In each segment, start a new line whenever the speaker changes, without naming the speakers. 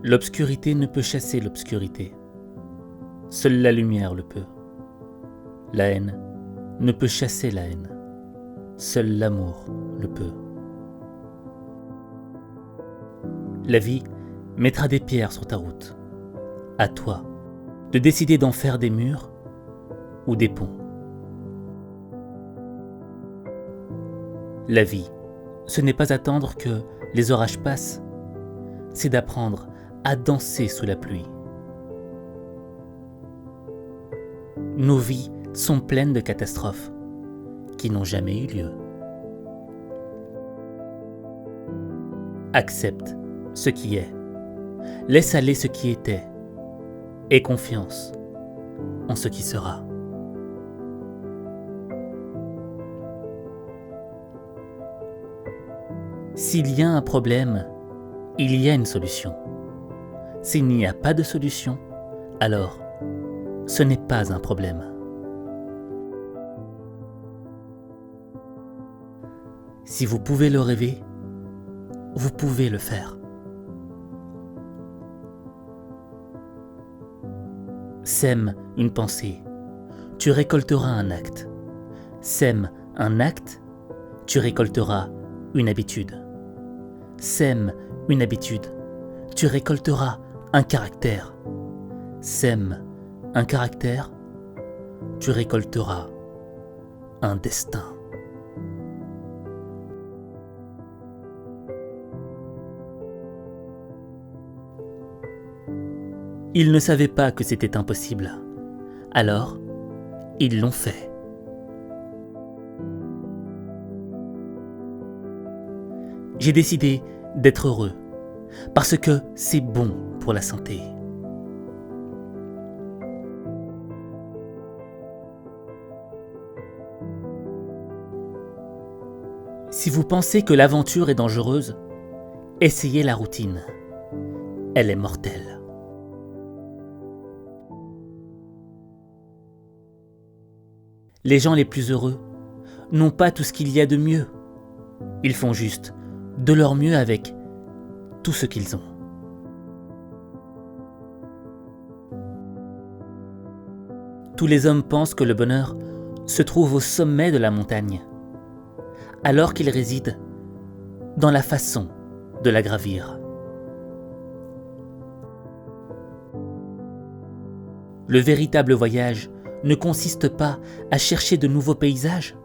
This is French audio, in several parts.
L'obscurité ne peut chasser l'obscurité. Seule la lumière le peut. La haine ne peut chasser la haine. Seul l'amour le peut. La vie mettra des pierres sur ta route. À toi de décider d'en faire des murs ou des ponts. La vie, ce n'est pas attendre que les orages passent, c'est d'apprendre à danser sous la pluie. Nos vies sont pleines de catastrophes qui n'ont jamais eu lieu. Accepte ce qui est, laisse aller ce qui était, aie confiance en ce qui sera. S'il y a un problème, il y a une solution. S'il n'y a pas de solution, alors ce n'est pas un problème. Si vous pouvez le rêver, vous pouvez le faire. Sème une pensée, tu récolteras un acte. Sème un acte, tu récolteras une habitude. Sème une habitude, tu récolteras un caractère. Sème un caractère, tu récolteras un destin. Ils ne savaient pas que c'était impossible. Alors, ils l'ont fait. J'ai décidé d'être heureux, parce que c'est bon pour la santé. Si vous pensez que l'aventure est dangereuse, essayez la routine. Elle est mortelle. Les gens les plus heureux n'ont pas tout ce qu'il y a de mieux. Ils font juste de leur mieux avec tout ce qu'ils ont. Tous les hommes pensent que le bonheur se trouve au sommet de la montagne, alors qu'il réside dans la façon de la gravir. Le véritable voyage ne consiste pas à chercher de nouveaux paysages,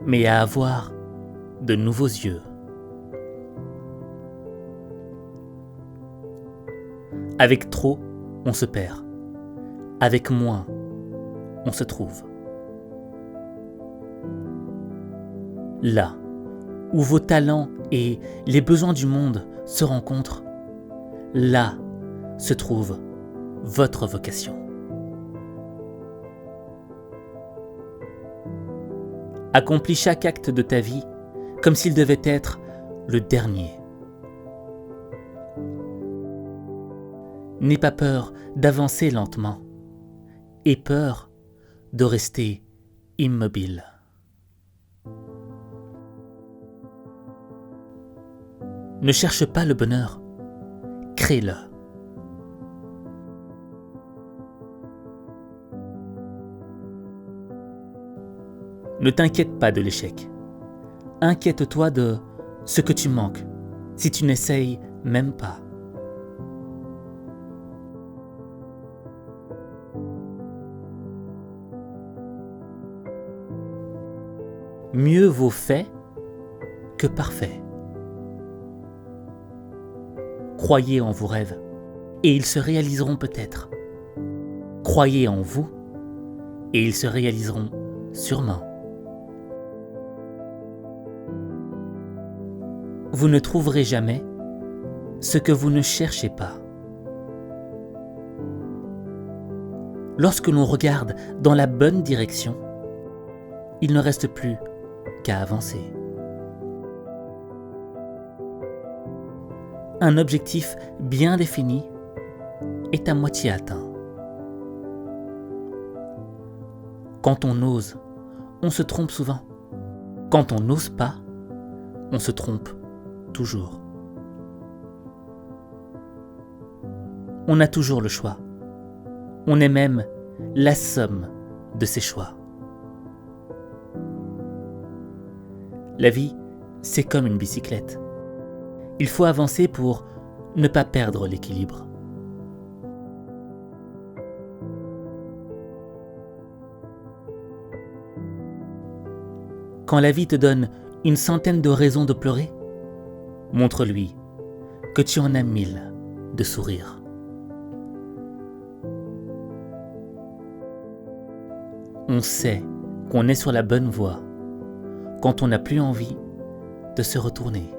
mais à avoir de nouveaux yeux. Avec trop, on se perd. Avec moins, on se trouve. Là où vos talents et les besoins du monde se rencontrent, là se trouve votre vocation. Accomplis chaque acte de ta vie comme s'il devait être le dernier. N'aie pas peur d'avancer lentement. Aie peur de rester immobile. Ne cherche pas le bonheur, crée-le. Ne t'inquiète pas de l'échec. Inquiète-toi de ce que tu manques si tu n'essayes même pas. Mieux vaut fait que parfait. Croyez en vos rêves et ils se réaliseront peut-être. Croyez en vous et ils se réaliseront sûrement. Vous ne trouverez jamais ce que vous ne cherchez pas. Lorsque l'on regarde dans la bonne direction, il ne reste plus qu'à avancer. Un objectif bien défini est à moitié atteint. Quand on ose, on se trompe souvent. Quand on n'ose pas, on se trompe toujours. On a toujours le choix. On est même la somme de ses choix. La vie, c'est comme une bicyclette. Il faut avancer pour ne pas perdre l'équilibre. Quand la vie te donne une centaine de raisons de pleurer, montre-lui que tu en as 1000 de sourires. On sait qu'on est sur la bonne voie quand on n'a plus envie de se retourner.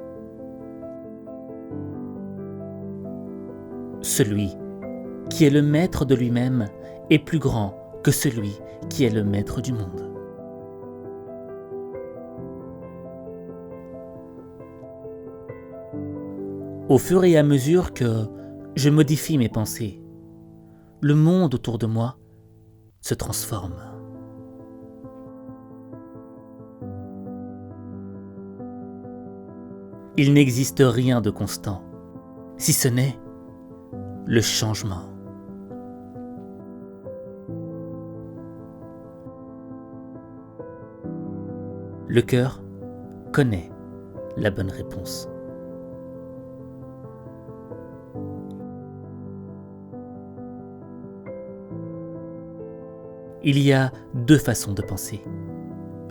Celui qui est le maître de lui-même est plus grand que celui qui est le maître du monde. Au fur et à mesure que je modifie mes pensées, le monde autour de moi se transforme. Il n'existe rien de constant, si ce n'est le changement. Le cœur connaît la bonne réponse. Il y a 2 façons de penser.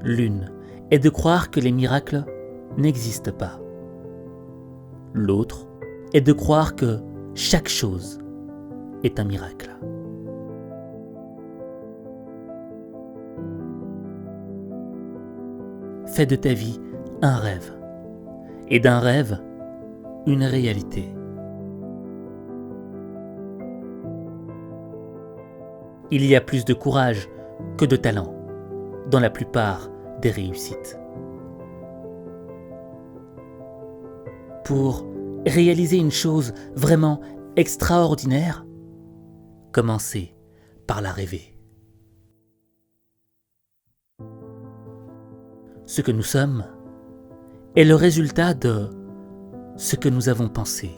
L'une est de croire que les miracles n'existent pas. L'autre est de croire que chaque chose est un miracle. Fais de ta vie un rêve, et d'un rêve, une réalité. Il y a plus de courage que de talent dans la plupart des réussites. Pour réaliser une chose vraiment extraordinaire, commencez par la rêver. Ce que nous sommes est le résultat de ce que nous avons pensé.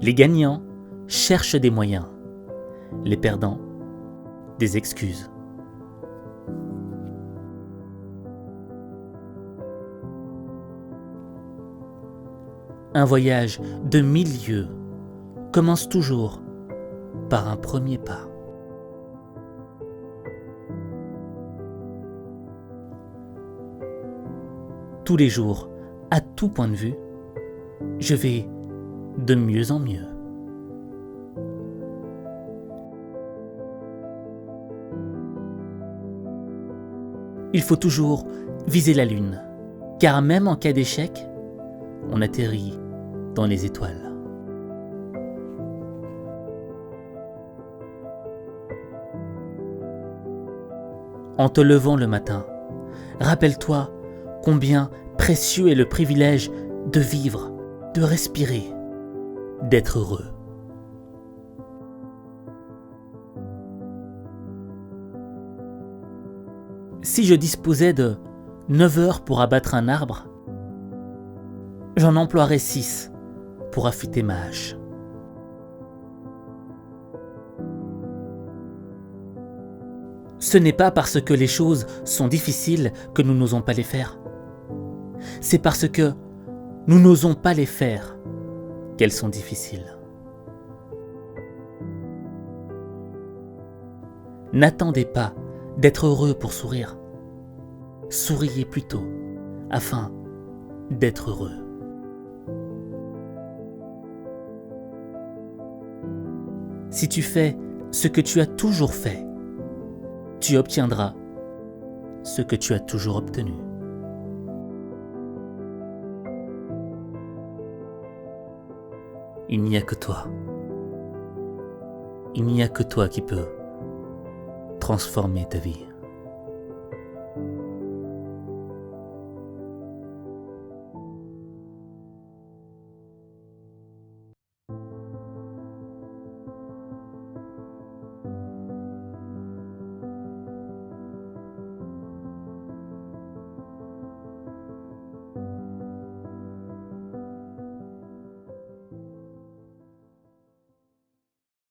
Les gagnants cherchent des moyens, les perdants, des excuses. Un voyage de 1000 lieues commence toujours par un premier pas. Tous les jours, à tout point de vue, je vais de mieux en mieux. Il faut toujours viser la lune, car même en cas d'échec, on atterrit dans les étoiles. En te levant le matin, rappelle-toi combien précieux est le privilège de vivre, de respirer, d'être heureux. Si je disposais de 9 heures pour abattre un arbre, j'en emploierais 6 pour affûter ma hache. Ce n'est pas parce que les choses sont difficiles que nous n'osons pas les faire. C'est parce que nous n'osons pas les faire qu'elles sont difficiles. N'attendez pas d'être heureux pour sourire. Souriez plutôt afin d'être heureux. Si tu fais ce que tu as toujours fait, tu obtiendras ce que tu as toujours obtenu. Il n'y a que toi. Il n'y a que toi qui peux transformer ta vie.